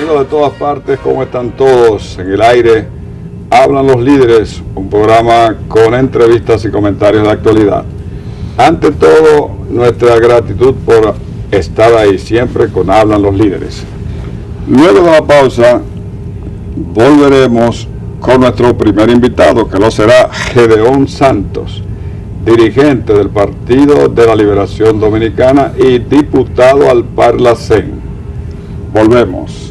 amigos de todas partes, ¿cómo están todos? En el aire hablan los líderes, un programa con entrevistas y comentarios de actualidad. Ante todo, nuestra gratitud por estar ahí siempre con Hablan los Líderes. Luego de la pausa, volveremos con nuestro primer invitado, que lo será Gedeón Santos, dirigente del Partido de la Liberación Dominicana y diputado al Parlacén. Volvemos.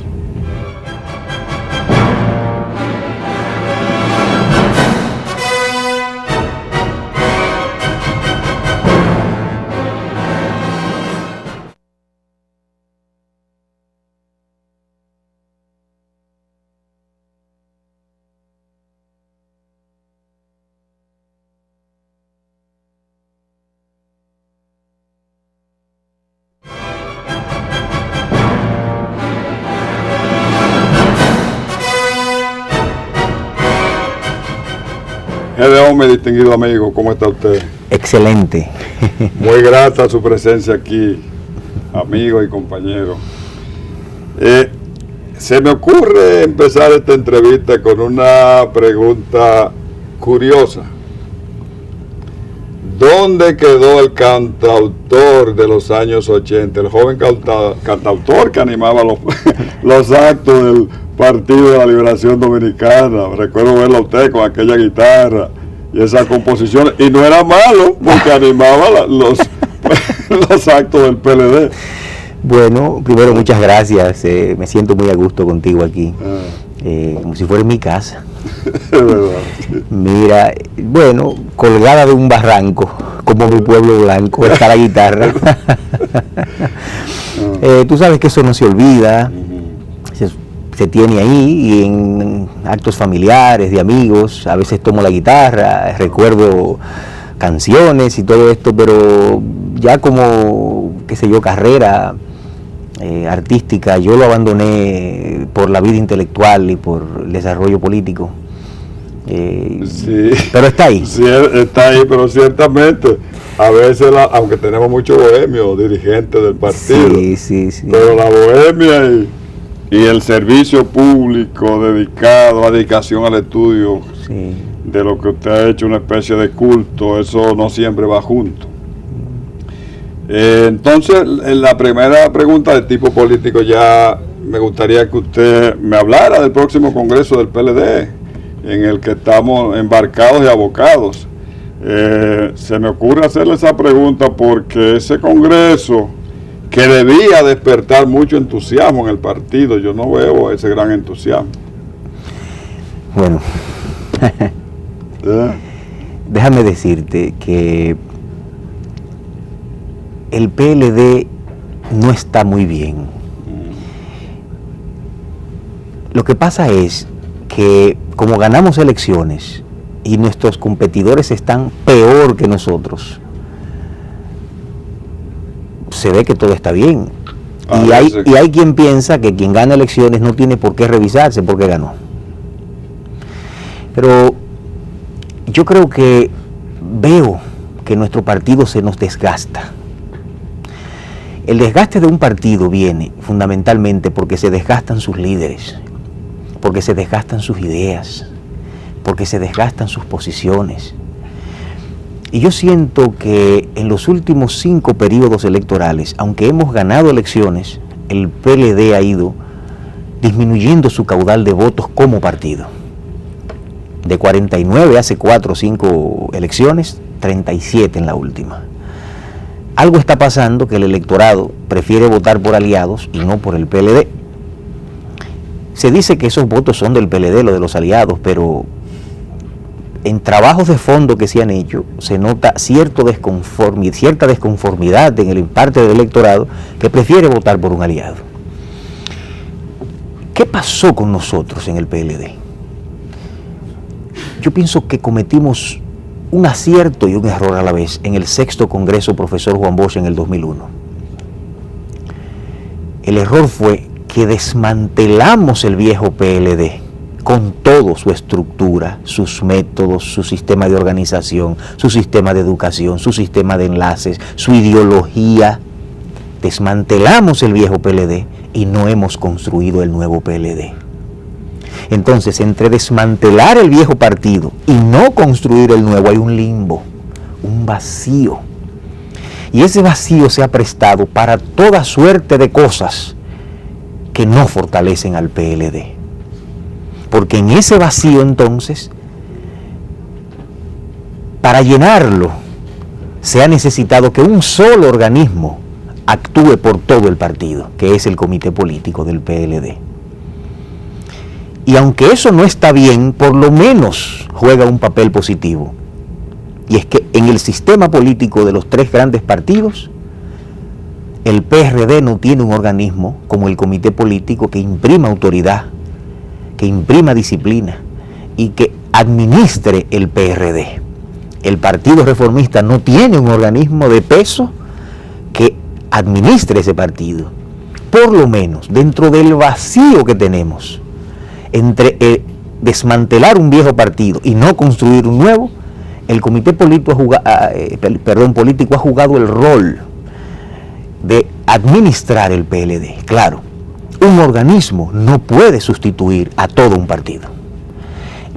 Gedeón, mi distinguido amigo, ¿cómo está usted? Excelente. Muy grata su presencia aquí, amigo y compañero. Se me ocurre empezar esta entrevista con una pregunta curiosa. ¿Dónde quedó el cantautor de los años 80, el joven cantautor que animaba los actos del Partido de la Liberación Dominicana? Recuerdo verlo a usted con aquella guitarra y esas composiciones, y no era malo porque animaba los actos del PLD. Bueno, primero muchas gracias, me siento muy a gusto contigo aquí, como si fuera en mi casa. Es verdad, sí. Mira, bueno, colgada de un barranco, como mi pueblo blanco, está la guitarra. Tú sabes que eso no se olvida, se tiene ahí, y en actos familiares, de amigos, a veces tomo la guitarra, recuerdo canciones y todo esto, pero ya como, qué sé yo, carrera artística, yo lo abandoné por la vida intelectual y por el desarrollo político. Sí, pero está ahí. Sí, está ahí, pero ciertamente, a veces, aunque tenemos muchos bohemios, dirigentes del partido, sí. pero la bohemia y el servicio público dedicado, la dedicación al estudio, de lo que usted ha hecho una especie de culto, eso no siempre va junto. Entonces, en la primera pregunta de tipo político, ya me gustaría que usted me hablara del próximo congreso del PLD, en el que estamos embarcados y abocados. Se me ocurre hacerle esa pregunta porque ese congreso, que debía despertar mucho entusiasmo en el partido, yo no veo ese gran entusiasmo. Bueno, déjame decirte que el PLD no está muy bien. Lo que pasa es que como ganamos elecciones y nuestros competidores están peor que nosotros, se ve que todo está bien. Y hay quien piensa que quien gana elecciones no tiene por qué revisarse porque ganó. Pero yo creo que veo que nuestro partido se nos desgasta. El desgaste de un partido viene fundamentalmente porque se desgastan sus líderes, porque se desgastan sus ideas, porque se desgastan sus posiciones. Y yo siento que en los últimos 5 periodos electorales, aunque hemos ganado elecciones, el PLD ha ido disminuyendo su caudal de votos como partido. De 49 hace 4 o 5 elecciones, 37 en la última. Algo está pasando que el electorado prefiere votar por aliados y no por el PLD. Se dice que esos votos son del PLD, los de los aliados, pero en trabajos de fondo que se han hecho, se nota cierta desconformidad en el parte del electorado que prefiere votar por un aliado. ¿Qué pasó con nosotros en el PLD? Yo pienso que cometimos un acierto y un error a la vez en el 6º Congreso Profesor Juan Bosch en el 2001. El error fue que desmantelamos el viejo PLD con todo, su estructura, sus métodos, su sistema de organización, su sistema de educación, su sistema de enlaces, su ideología. Desmantelamos el viejo PLD y no hemos construido el nuevo PLD. Entonces, entre desmantelar el viejo partido y no construir el nuevo, hay un limbo, un vacío. Y ese vacío se ha prestado para toda suerte de cosas que no fortalecen al PLD. Porque en ese vacío, entonces, para llenarlo, se ha necesitado que un solo organismo actúe por todo el partido, que es el comité político del PLD. Y aunque eso no está bien, por lo menos juega un papel positivo. Y es que en el sistema político de los tres grandes partidos, el PRD no tiene un organismo como el comité político que imprima autoridad, que imprima disciplina y que administre el PRD. El Partido Reformista no tiene un organismo de peso que administre ese partido. Por lo menos, dentro del vacío que tenemos entre desmantelar un viejo partido y no construir un nuevo, el comité político ha jugado el rol de administrar el PLD. Claro, un organismo no puede sustituir a todo un partido.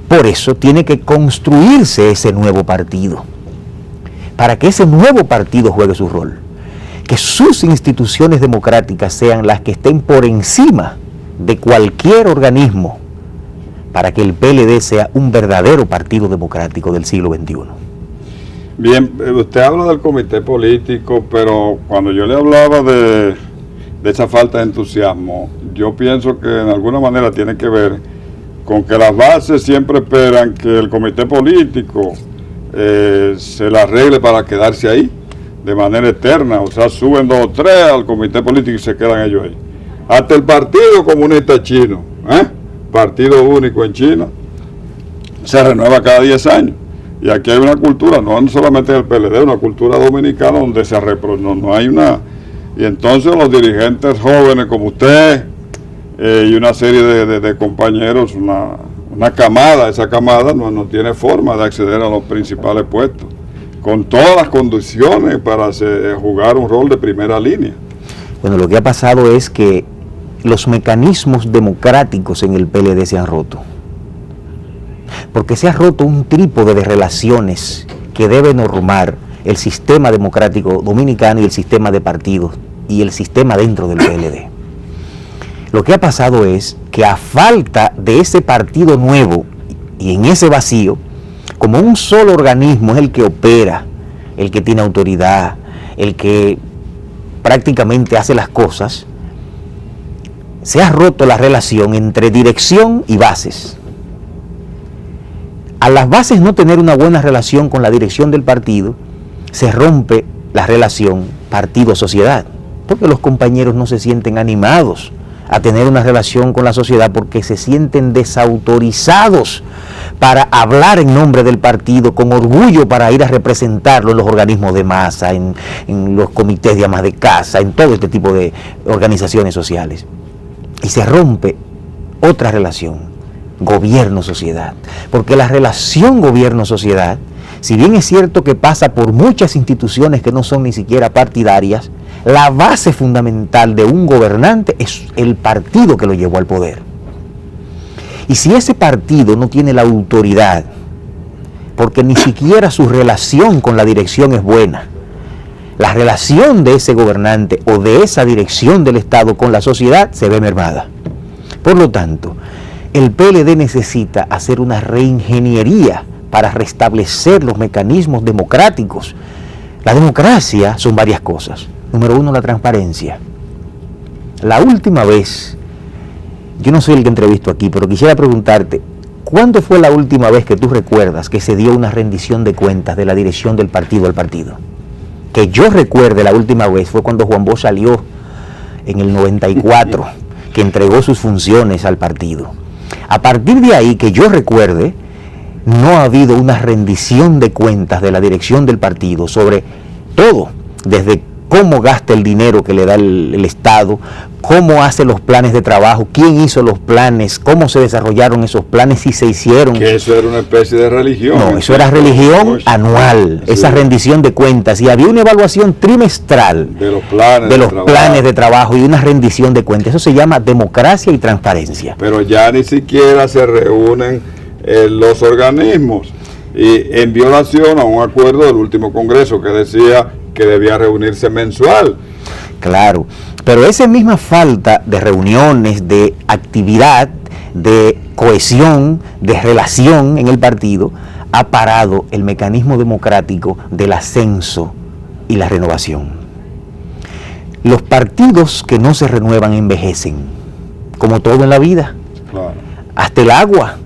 Por eso tiene que construirse ese nuevo partido, para que ese nuevo partido juegue su rol, que sus instituciones democráticas sean las que estén por encima de cualquier organismo, para que el PLD sea un verdadero partido democrático del siglo XXI. Bien, usted habla del comité político, pero cuando yo le hablaba de esa falta de entusiasmo, yo pienso que en alguna manera tiene que ver con que las bases siempre esperan que el comité político se la arregle para quedarse ahí de manera eterna, o sea, suben 2 o 3 al comité político y se quedan ellos ahí. Hasta el Partido Comunista Chino, partido único en China, se renueva cada 10 años. Y aquí hay una cultura, no solamente del PLD, una cultura dominicana donde no hay una... Y entonces los dirigentes jóvenes como usted y una serie de compañeros, una camada, esa camada no tiene forma de acceder a los principales puestos, con todas las condiciones para jugar un rol de primera línea. Bueno, lo que ha pasado es que los mecanismos democráticos en el PLD se han roto. Porque se ha roto un trípode de relaciones que debe normar el sistema democrático dominicano y el sistema de partidos y el sistema dentro del PLD. Lo que ha pasado es que a falta de ese partido nuevo y en ese vacío, como un solo organismo es el que opera, el que tiene autoridad, el que prácticamente hace las cosas, se ha roto la relación entre dirección y bases. A las bases no tener una buena relación con la dirección del partido, se rompe la relación partido-sociedad, porque los compañeros no se sienten animados a tener una relación con la sociedad porque se sienten desautorizados para hablar en nombre del partido con orgullo para ir a representarlo en los organismos de masa, en los comités de amas de casa, en todo este tipo de organizaciones sociales. Y se rompe otra relación, gobierno-sociedad, porque la relación gobierno-sociedad, si bien es cierto que pasa por muchas instituciones que no son ni siquiera partidarias, la base fundamental de un gobernante es el partido que lo llevó al poder. Y si ese partido no tiene la autoridad, porque ni siquiera su relación con la dirección es buena, la relación de ese gobernante o de esa dirección del Estado con la sociedad se ve mermada. Por lo tanto, el PLD necesita hacer una reingeniería para restablecer los mecanismos democráticos. La democracia son varias cosas. Número 1, la transparencia. La última vez, yo no soy el que entrevisto aquí, pero quisiera preguntarte, ¿cuándo fue la última vez que tú recuerdas que se dio una rendición de cuentas de la dirección del partido al partido? Que yo recuerde, la última vez fue cuando Juan Bosch salió en el 94, que entregó sus funciones al partido. A partir de ahí, que yo recuerde, no ha habido una rendición de cuentas de la dirección del partido sobre todo, desde cómo gasta el dinero que le da el Estado, cómo hace los planes de trabajo, quién hizo los planes, cómo se desarrollaron esos planes, si se hicieron. Que eso era una especie de religión. No, eso era religión anual, sí. Esa rendición de cuentas, y había una evaluación trimestral de los planes de trabajo y una rendición de cuentas. Eso se llama democracia y transparencia. Pero ya ni siquiera se reúnen los organismos, y en violación a un acuerdo del último Congreso que decía que debía reunirse mensual. Claro, pero esa misma falta de reuniones, de actividad, de cohesión, de relación en el partido, ha parado el mecanismo democrático del ascenso y la renovación. Los partidos que no se renuevan envejecen, como todo en la vida. Claro. Hasta el agua,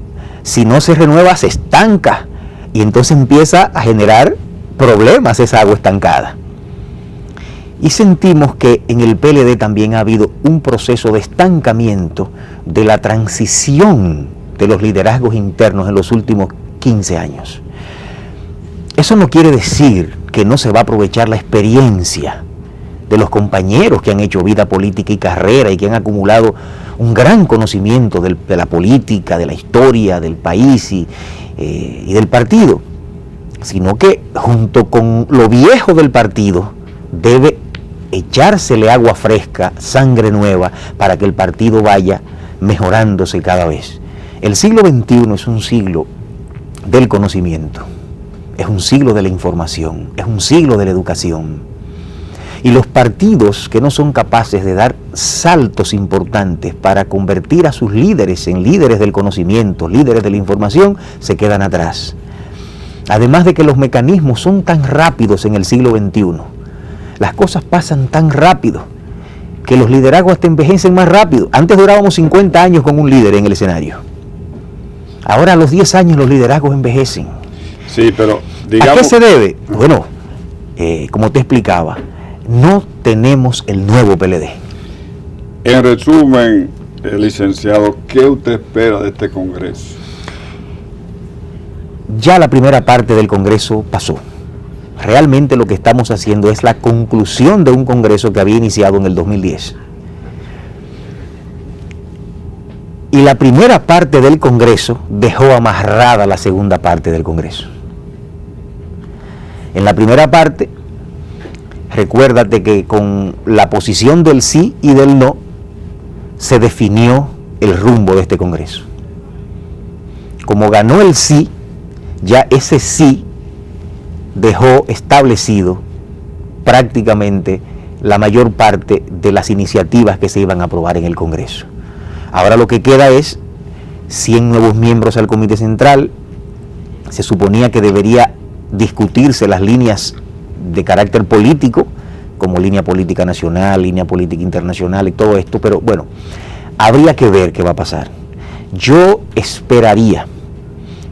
si no se renueva, se estanca, y entonces empieza a generar problemas esa agua estancada. Y sentimos que en el PLD también ha habido un proceso de estancamiento de la transición de los liderazgos internos en los últimos 15 años. Eso no quiere decir que no se va a aprovechar la experiencia de los compañeros que han hecho vida política y carrera y que han acumulado un gran conocimiento de la política, de la historia, del país y del partido, sino que junto con lo viejo del partido debe echársele agua fresca, sangre nueva, para que el partido vaya mejorándose cada vez. El siglo XXI es un siglo del conocimiento, es un siglo de la información, es un siglo de la educación. Y los partidos que no son capaces de dar saltos importantes para convertir a sus líderes en líderes del conocimiento, líderes de la información, se quedan atrás. Además de que los mecanismos son tan rápidos en el siglo XXI, las cosas pasan tan rápido que los liderazgos hasta envejecen más rápido. Antes durábamos 50 años con un líder en el escenario. Ahora a los 10 años los liderazgos envejecen. Sí, pero digamos... ¿A qué se debe? Bueno, como te explicaba, no tenemos el nuevo PLD. En resumen, licenciado, ¿qué usted espera de este Congreso? Ya la primera parte del Congreso pasó. Realmente lo que estamos haciendo es la conclusión de un Congreso que había iniciado en el 2010. Y la primera parte del Congreso dejó amarrada la segunda parte del Congreso. En la primera parte, recuérdate que con la posición del sí y del no se definió el rumbo de este Congreso. Como ganó el sí, ya ese sí dejó establecido prácticamente la mayor parte de las iniciativas que se iban a aprobar en el Congreso. Ahora lo que queda es 100 nuevos miembros al Comité Central. Se suponía que debería discutirse las líneas de carácter político, como línea política nacional, línea política internacional y todo esto, pero bueno, habría que ver qué va a pasar. Yo esperaría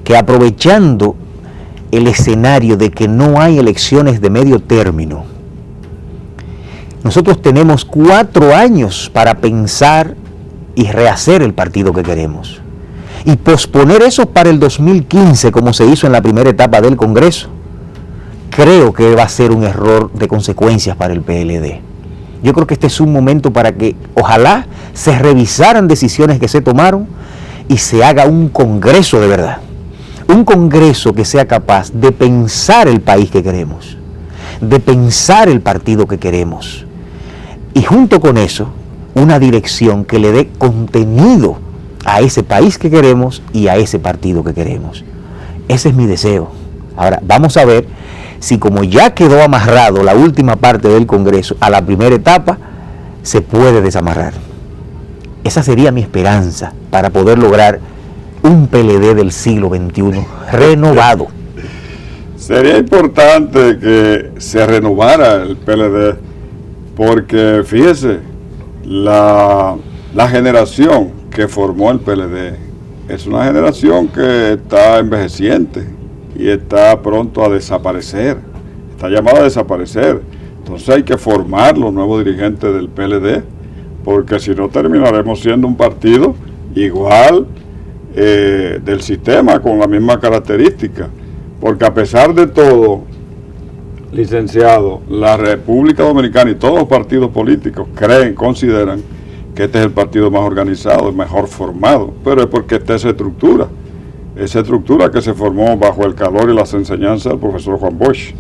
que, aprovechando el escenario de que no hay elecciones de medio término, nosotros tenemos 4 años para pensar y rehacer el partido que queremos. Y posponer eso para el 2015, como se hizo en la primera etapa del Congreso, creo que va a ser un error de consecuencias para el PLD. Yo creo que este es un momento para que ojalá se revisaran decisiones que se tomaron y se haga un Congreso de verdad. Un Congreso que sea capaz de pensar el país que queremos, de pensar el partido que queremos, y junto con eso, una dirección que le dé contenido a ese país que queremos y a ese partido que queremos. Ese es mi deseo. Ahora, vamos a ver si, como ya quedó amarrado la última parte del Congreso a la primera etapa, se puede desamarrar. Esa sería mi esperanza para poder lograr un PLD del siglo XXI renovado. Sería importante que se renovara el PLD, porque fíjese, la generación que formó el PLD es una generación que está envejeciente y está pronto a desaparecer, está llamada a desaparecer. Entonces hay que formar los nuevos dirigentes del PLD, porque si no terminaremos siendo un partido igual del sistema, con la misma característica, porque a pesar de todo Licenciado, la República Dominicana y todos los partidos políticos consideran que este es el partido más organizado, el mejor formado, pero es porque está esa estructura que se formó bajo el calor y las enseñanzas del profesor Juan Bosch.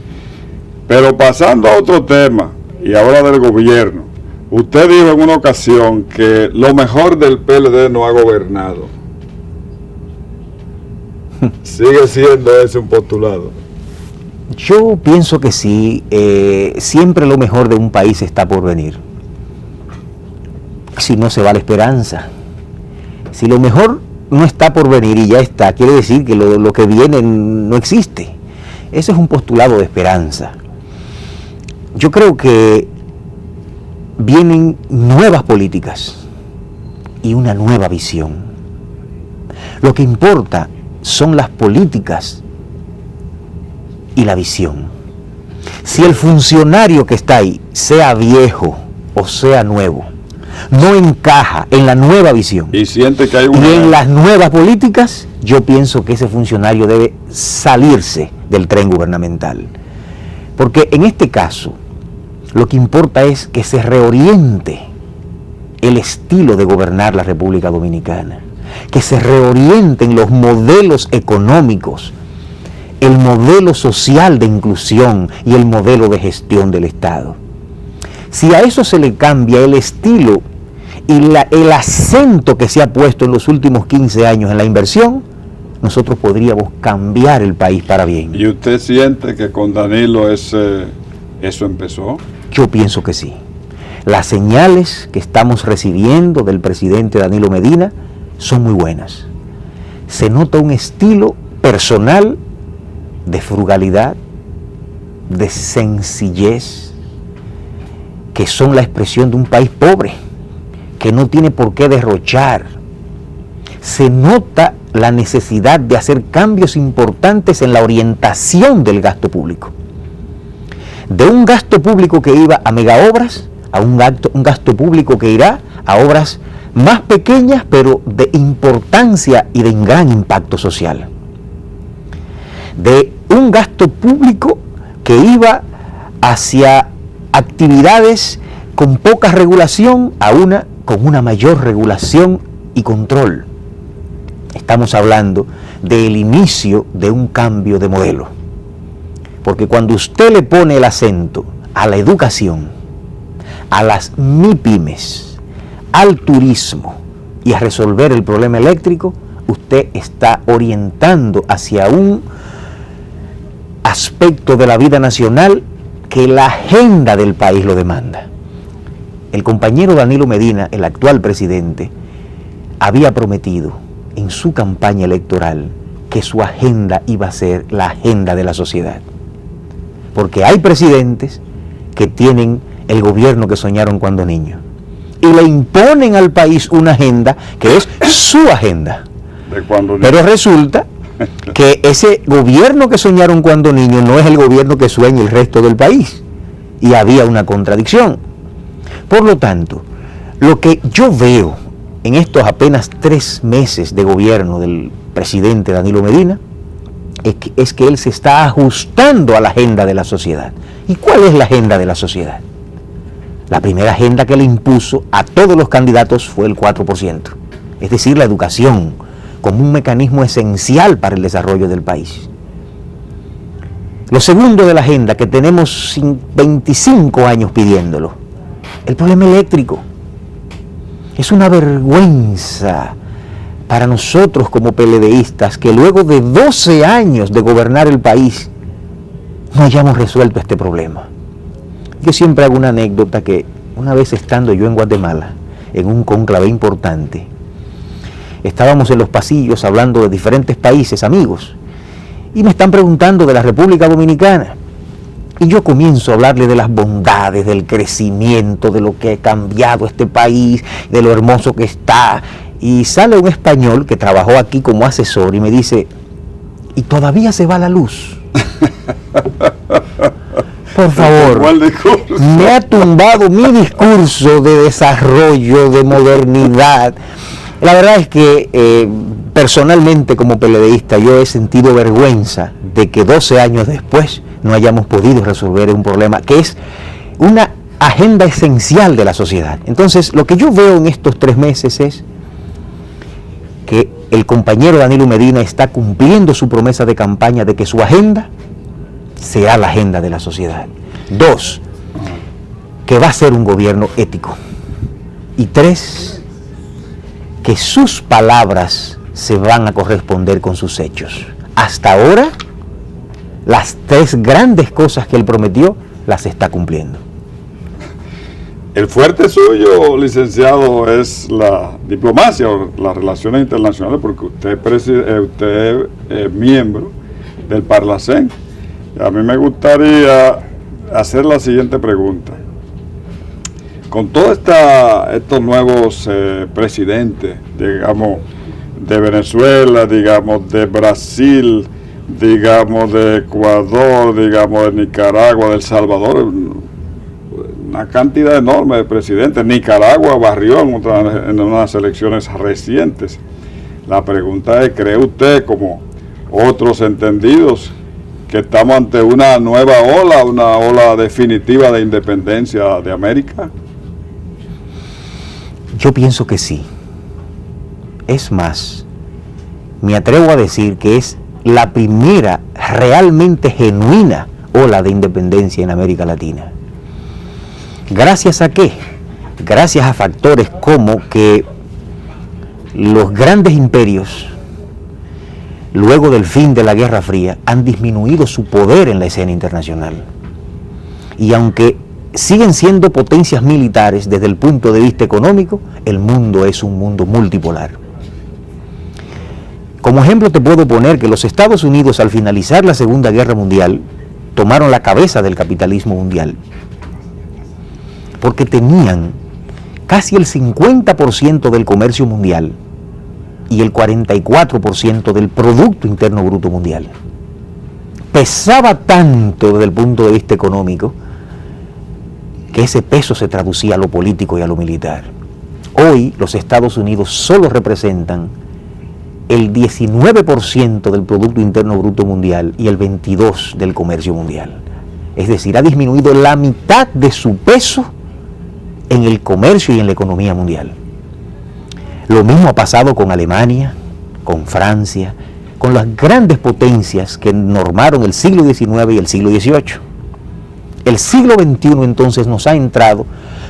Pero pasando a otro tema, y ahora del gobierno, usted dijo en una ocasión que lo mejor del PLD no ha gobernado. ¿Sigue siendo ese un postulado? Yo pienso que sí, siempre lo mejor de un país está por venir. Si no, se va la esperanza. Si lo mejor no está por venir y ya está, quiere decir que lo que viene no existe. Ese es un postulado de esperanza. Yo creo que vienen nuevas políticas y una nueva visión. Lo que importa son las políticas y la visión. Si el funcionario que está ahí, sea viejo o sea nuevo, no encaja en la nueva visión y siente que hay y en las nuevas políticas, yo pienso que ese funcionario debe salirse del tren gubernamental. Porque en este caso, lo que importa es que se reoriente el estilo de gobernar la República Dominicana, que se reorienten los modelos económicos, el modelo social de inclusión y el modelo de gestión del Estado. Si a eso se le cambia el estilo y el acento que se ha puesto en los últimos 15 años en la inversión, nosotros podríamos cambiar el país para bien. ¿Y usted siente que con Danilo eso empezó? Yo pienso que sí. Las señales que estamos recibiendo del presidente Danilo Medina son muy buenas. Se nota un estilo personal de frugalidad, de sencillez, que son la expresión de un país pobre, que no tiene por qué derrochar. Se nota la necesidad de hacer cambios importantes en la orientación del gasto público. De un gasto público que iba a megaobras, a un gasto público que irá a obras más pequeñas, pero de importancia y de gran impacto social. De un gasto público que iba hacia actividades con poca regulación a una con una mayor regulación y control. Estamos hablando del inicio de un cambio de modelo. Porque cuando usted le pone el acento a la educación, a las MIPYMES, al turismo y a resolver el problema eléctrico, usted está orientando hacia un aspecto de la vida nacional que la agenda del país lo demanda. El compañero Danilo Medina, el actual presidente, había prometido en su campaña electoral que su agenda iba a ser la agenda de la sociedad. Porque hay presidentes que tienen el gobierno que soñaron cuando niños y le imponen al país una agenda que es su agenda. Pero resulta que ese gobierno que soñaron cuando niños no es el gobierno que sueña el resto del país. Y había una contradicción. Por lo tanto, lo que yo veo en estos apenas 3 meses de gobierno del presidente Danilo Medina es que él se está ajustando a la agenda de la sociedad. ¿Y cuál es la agenda de la sociedad? La primera agenda que le impuso a todos los candidatos fue el 4%, es decir, la educación como un mecanismo esencial para el desarrollo del país. Lo segundo de la agenda, que tenemos 25 años pidiéndolo, el problema eléctrico. Es una vergüenza para nosotros como PLDistas que luego de 12 años de gobernar el país no hayamos resuelto este problema. Yo siempre hago una anécdota que una vez estando yo en Guatemala, en un cónclave importante, estábamos en los pasillos hablando de diferentes países, amigos, y me están preguntando de la República Dominicana. Y yo comienzo a hablarle de las bondades, del crecimiento, de lo que ha cambiado este país, de lo hermoso que está. Y sale un español que trabajó aquí como asesor y me dice, ¿y todavía se va la luz? Por favor, me ha tumbado mi discurso de desarrollo, de modernidad. La verdad es que personalmente como PLDista yo he sentido vergüenza de que 12 años después no hayamos podido resolver un problema que es una agenda esencial de la sociedad. Entonces, lo que yo veo en estos 3 meses es que el compañero Danilo Medina está cumpliendo su promesa de campaña de que su agenda será la agenda de la sociedad. 2, que va a ser un gobierno ético. Y 3, que sus palabras se van a corresponder con sus hechos. Hasta ahora, las 3 grandes cosas que él prometió las está cumpliendo. El fuerte suyo, licenciado, es la diplomacia o las relaciones internacionales, porque usted es miembro del Parlacén. A mí me gustaría hacer la siguiente pregunta. Con todos estos nuevos presidentes, digamos, de Venezuela, digamos, de Brasil, digamos, de Ecuador, digamos, de Nicaragua, de El Salvador, una cantidad enorme de presidentes. Nicaragua barrió en unas elecciones recientes. La pregunta es, ¿cree usted, como otros entendidos, que estamos ante una nueva ola, una ola definitiva de independencia de América? Yo pienso que sí. Es más, me atrevo a decir que es la primera realmente genuina ola de independencia en América Latina. ¿Gracias a qué? Gracias a factores como que los grandes imperios, luego del fin de la Guerra Fría, han disminuido su poder en la escena internacional. Y aunque siguen siendo potencias militares desde el punto de vista económico, el mundo es un mundo multipolar. Como ejemplo te puedo poner que los Estados Unidos, al finalizar la Segunda Guerra Mundial, tomaron la cabeza del capitalismo mundial, porque tenían casi el 50% del comercio mundial y el 44% del Producto Interno Bruto mundial. Pesaba tanto desde el punto de vista económico que ese peso se traducía a lo político y a lo militar. Hoy los Estados Unidos solo representan el 19% del Producto Interno Bruto mundial y el 22% del comercio mundial. Es decir, ha disminuido la mitad de su peso en el comercio y en la economía mundial. Lo mismo ha pasado con Alemania, con Francia, con las grandes potencias que normaron el siglo XIX y el siglo XVIII. El siglo XXI entonces nos ha entrado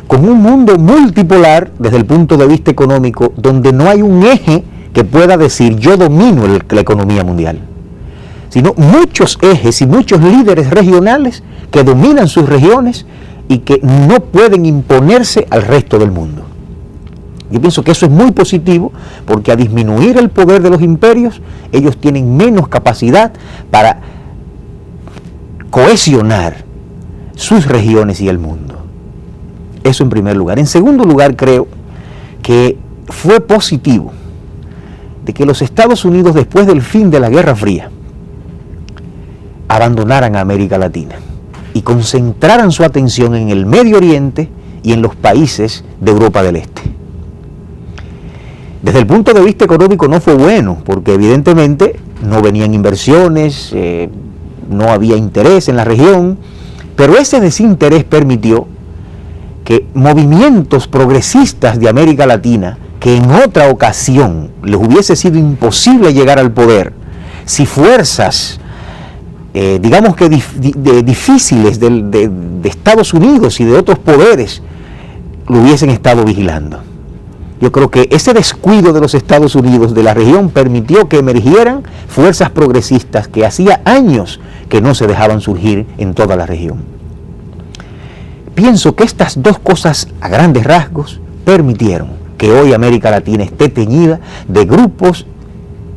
con un mundo multipolar desde el punto de vista económico, donde no hay un eje que pueda decir yo domino la economía mundial, sino muchos ejes y muchos líderes regionales que dominan sus regiones y que no pueden imponerse al resto del mundo. Yo pienso que eso es muy positivo, porque a disminuir el poder de los imperios, ellos tienen menos capacidad para cohesionar sus regiones y el mundo. Eso en primer lugar. En segundo lugar, creo que fue positivo de que los Estados Unidos, después del fin de la Guerra Fría, abandonaran a América Latina y concentraran su atención en el Medio Oriente y en los países de Europa del Este. Desde el punto de vista económico no fue bueno, porque evidentemente no venían inversiones, no había interés en la región, pero ese desinterés permitió que movimientos progresistas de América Latina, que en otra ocasión les hubiese sido imposible llegar al poder, si fuerzas, digamos que difíciles de Estados Unidos y de otros poderes, lo hubiesen estado vigilando. Yo creo que ese descuido de los Estados Unidos de la región permitió que emergieran fuerzas progresistas que hacía años que no se dejaban surgir en toda la región. Pienso que estas dos cosas, a grandes rasgos, permitieron que hoy América Latina esté teñida de grupos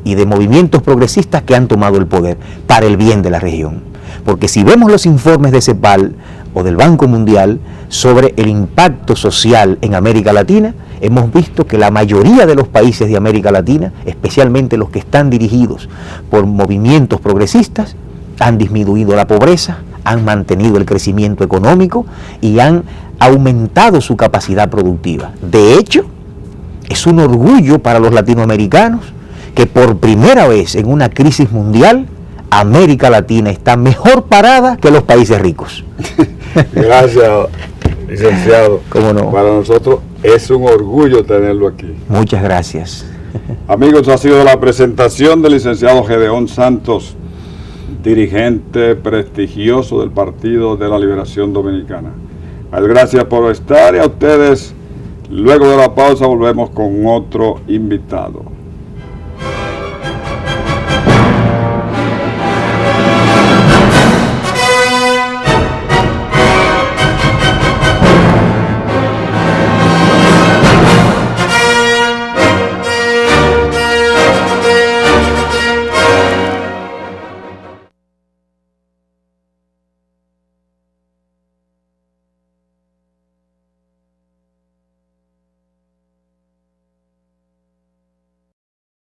y de movimientos progresistas que han tomado el poder para el bien de la región. Porque si vemos los informes de CEPAL o del Banco Mundial sobre el impacto social en América Latina, hemos visto que la mayoría de los países de América Latina, especialmente los que están dirigidos por movimientos progresistas, han disminuido la pobreza, han mantenido el crecimiento económico y han aumentado su capacidad productiva. De hecho, es un orgullo para los latinoamericanos que por primera vez en una crisis mundial América Latina está mejor parada que los países ricos. Gracias, licenciado. ¿Cómo no? Para nosotros es un orgullo tenerlo aquí. Muchas gracias. Amigos, ha sido la presentación del licenciado Gedeón Santos, dirigente prestigioso del Partido de la Liberación Dominicana. Gracias por estar y a ustedes, luego de la pausa, volvemos con otro invitado.